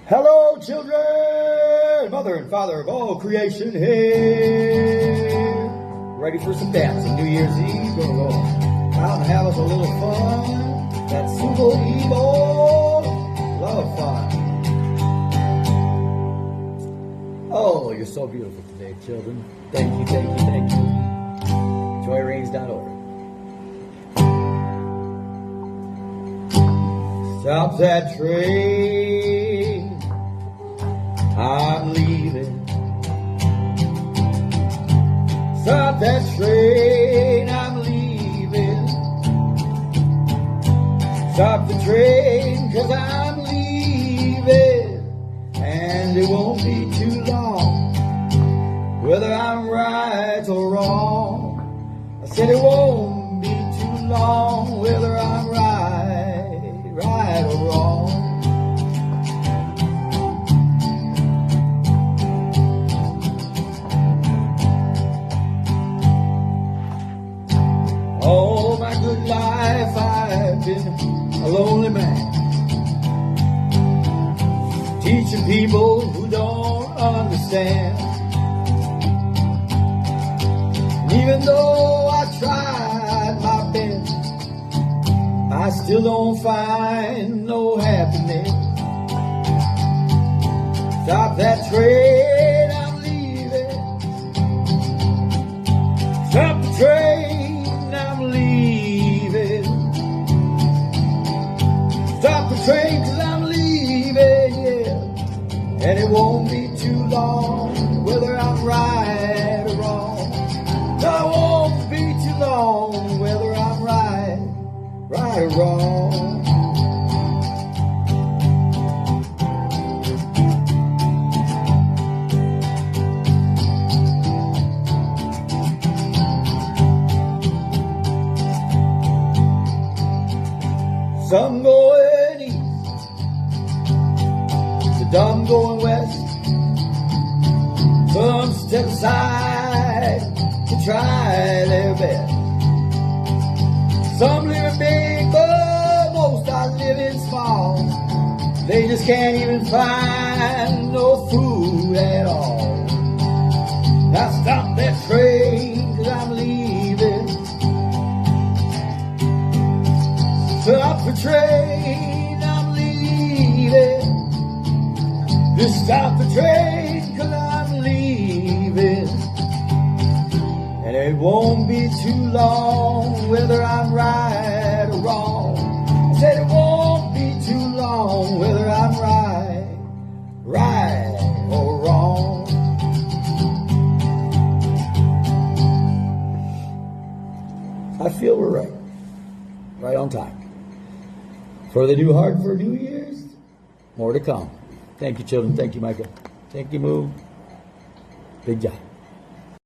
Hello, children! Mother and father of all creation here. Ready for some dancing. New Year's Eve. Gonna go out and have us a little fun. That's super evil. Love fun. Oh, you're so beautiful today, children. Thank you, thank you, thank you. Joy reigns down over. Stop that train. I'm leaving. Stop that train, I'm leaving. Stop the train, 'cause I'm leaving. And it won't be too long, whether I'm right or wrong. I said it won't be too long, whether I'm right or wrong. All my good life I've been a lonely man, teaching people who don't understand. And even though I tried my best, I still don't find no happiness. Stop that train, I'm leaving. Stop the train, I'm leaving. Stop the train, 'cause I'm leaving, yeah. And it won't be too long, whether I'm right or wrong. No, it won't be too long, whether I'm right or wrong. Some going east, some going west. Some step aside to try their best. Some living big, but most are living small. They just can't even find no food at all. Now stop that train, 'cause I'm leaving. Stop the train, I'm leaving. Just stop the train, 'cause I'm leaving. And it won't be too long, whether I'm right or wrong. I said it won't be too long, whether I'm right or wrong. I feel we're right on time. For the new heart for New Year's, more to come. Thank you, children. Thank you, Michael. Thank you, Moo. Big job.